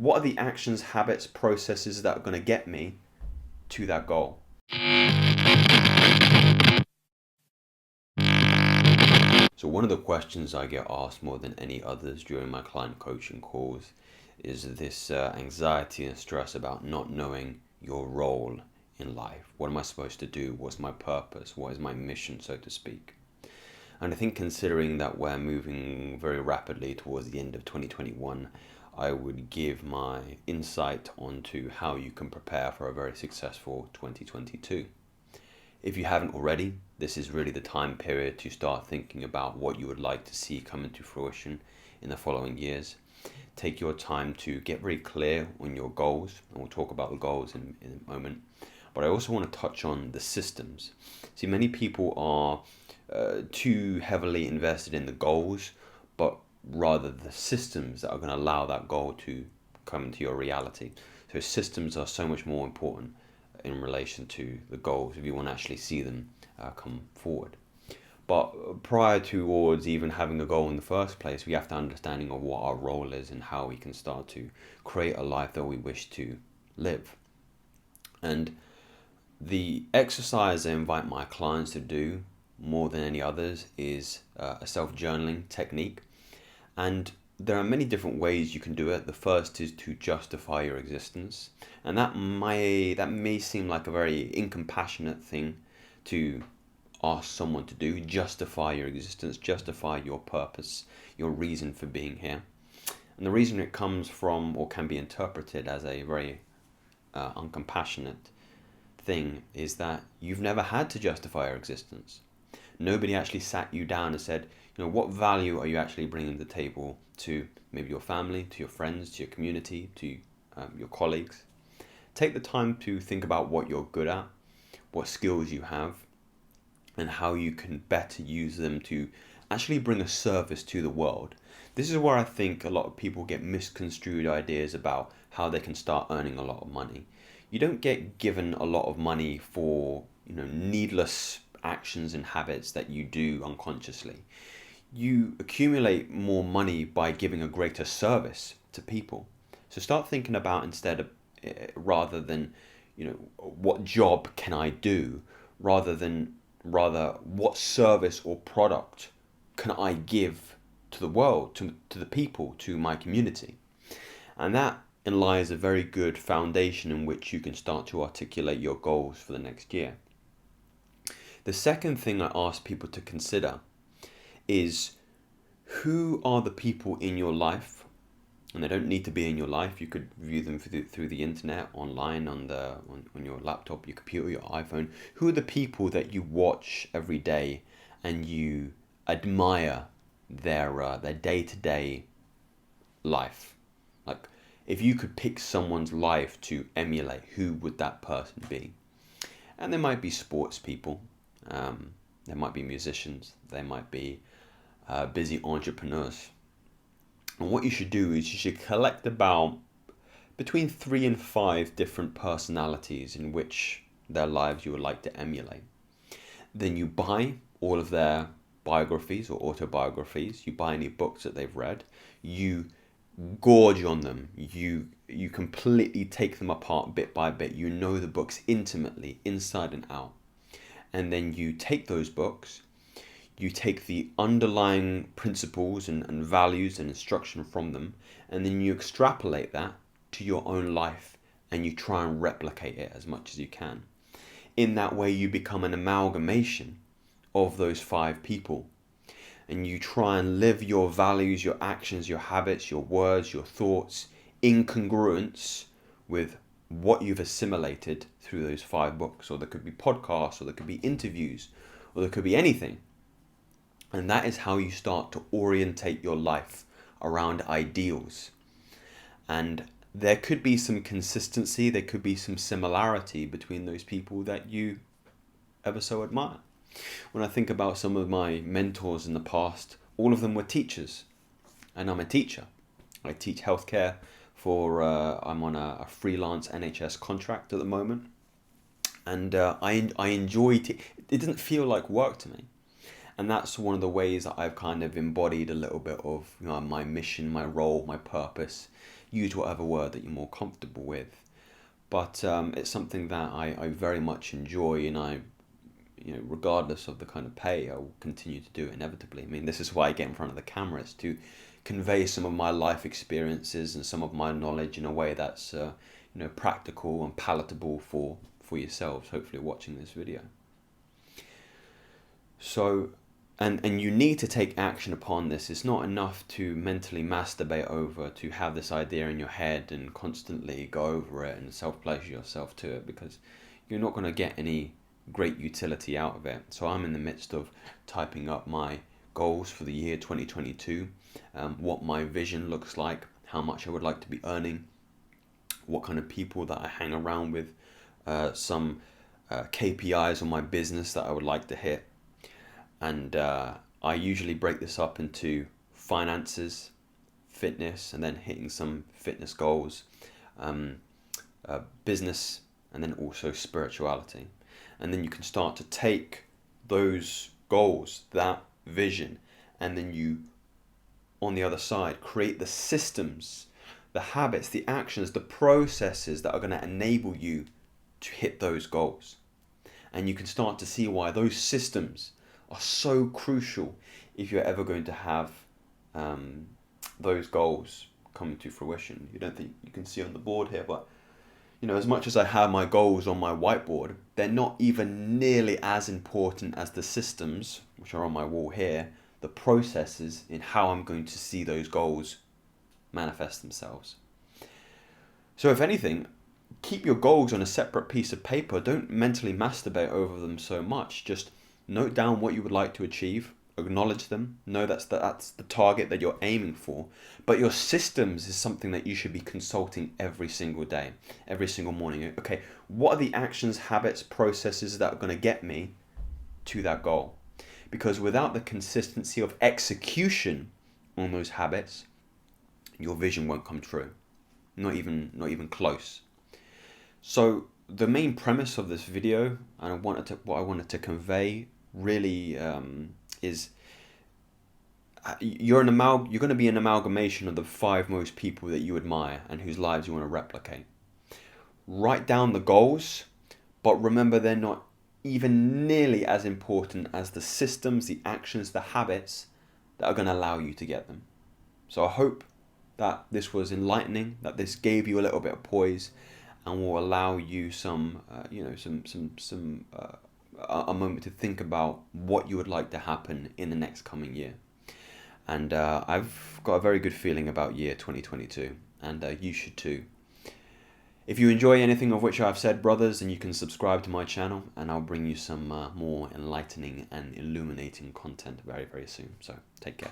what are the actions, habits, processes that are going to get me to that goal? So one of the questions I get asked more than any others during my client coaching calls is this anxiety and stress about not knowing your role in life. What am I supposed to do? What's my purpose? What is my mission, so to speak? And I think considering that we're moving very rapidly towards the end of 2021, I would give my insight onto how you can prepare for a very successful 2022. If you haven't already, this is really the time period to start thinking about what you would like to see come into fruition in the following years. Take your time to get very clear on your goals, and we'll talk about the goals in a moment. But I also want to touch on the systems. See, many people are too heavily invested in the goals, but rather the systems that are going to allow that goal to come into your reality. So systems are so much more important in relation to the goals if you want to actually see them come forward. But prior towards even having a goal in the first place, we have to understanding of what our role is and how we can start to create a life that we wish to live. And the exercise I invite my clients to do more than any others is a self-journaling technique. And there are many different ways you can do it. The first is to justify your existence. And that may seem like a very incompassionate thing to ask someone to do. Justify your existence, justify your purpose, your reason for being here. And the reason it comes from, or can be interpreted as a very uncompassionate thing, is that you've never had to justify your existence. Nobody actually sat you down and said, what value are you actually bringing to the table to maybe your family, to your friends, to your community, to your colleagues. Take the time to think about what you're good at, what skills you have, and how you can better use them to actually bring a service to the world. This is where I think a lot of people get misconstrued ideas about how they can start earning a lot of money. You don't get given a lot of money for needless actions and habits that you do unconsciously. You accumulate more money by giving a greater service to people. So start thinking about rather than what job can I do, rather what service or product can I give to the world, to the people, to my community. And that lies a very good foundation in which you can start to articulate your goals for the next year. The second thing I ask people to consider is, who are the people in your life? And they don't need to be in your life. You could view them through the internet, online, on your laptop, your computer, your iPhone. Who are the people that you watch every day and you admire their day-to-day life? Like, if you could pick someone's life to emulate, who would that person be? And there might be sports people. There might be musicians. There might be busy entrepreneurs. And what you should do is you should collect about between 3 and 5 different personalities in which their lives you would like to emulate. Then you buy all of their biographies or autobiographies. You buy any books that they've read. You gorge on them. You completely take them apart bit by bit. You know the books intimately, inside and out. And then you take those books, you take the underlying principles and values and instruction from them, and then you extrapolate that to your own life and you try and replicate it as much as you can. In that way, you become an amalgamation of those 5 people. And you try and live your values, your actions, your habits, your words, your thoughts in congruence with what you've assimilated through those 5 books. Or there could be podcasts, or there could be interviews, or there could be anything. And that is how you start to orientate your life around ideals. And there could be some consistency, there could be some similarity between those people that you ever so admire. When I think about some of my mentors in the past, all of them were teachers. And I'm a teacher. I teach healthcare I'm on a freelance NHS contract at the moment. And I enjoy it doesn't feel like work to me. And that's one of the ways that I've kind of embodied a little bit of my mission, my role, my purpose, use whatever word that you're more comfortable with. But it's something that I very much enjoy, and regardless of the kind of pay, I will continue to do it inevitably. I mean, this is why I get in front of the cameras, to convey some of my life experiences and some of my knowledge in a way that's practical and palatable for yourselves, hopefully watching this video. So, and you need to take action upon this. It's not enough to mentally masturbate over, to have this idea in your head and constantly go over it and self-pleasure yourself to it, because you're not going to get any great utility out of it. So I'm in the midst of typing up my goals for the year 2022, what my vision looks like, how much I would like to be earning, what kind of people that I hang around with, some KPIs on my business that I would like to hit. And I usually break this up into finances, fitness, and then hitting some fitness goals, business, and then also spirituality. And then you can start to take those goals, that vision, and then you, on the other side, create the systems, the habits, the actions, the processes that are going to enable you to hit those goals. And you can start to see why those systems are so crucial if you're ever going to have those goals come to fruition. You don't think you can see on the board here, but as much as I have my goals on my whiteboard, they're not even nearly as important as the systems, which are on my wall here, the processes in how I'm going to see those goals manifest themselves. So if anything, keep your goals on a separate piece of paper. Don't mentally masturbate over them so much. Just note down what you would like to achieve, acknowledge them, know that's the target that you're aiming for. But your systems is something that you should be consulting every single day, every single morning. Okay, what are the actions, habits, processes that are going to get me to that goal? Because without the consistency of execution on those habits, your vision won't come true. Not even close. So the main premise of this video, and what I wanted to convey really is you're going to be an amalgamation of the 5 most people that you admire and whose lives you want to replicate. Write down the goals, but remember they're not even nearly as important as the systems, the actions, the habits that are going to allow you to get them. So I hope that this was enlightening, that this gave you a little bit of poise and will allow you a moment to think about what you would like to happen in the next coming year. And I've got a very good feeling about year 2022, and you should too. If you enjoy anything of which I've said, brothers, then you can subscribe to my channel, and I'll bring you some more enlightening and illuminating content very, very soon. So take care.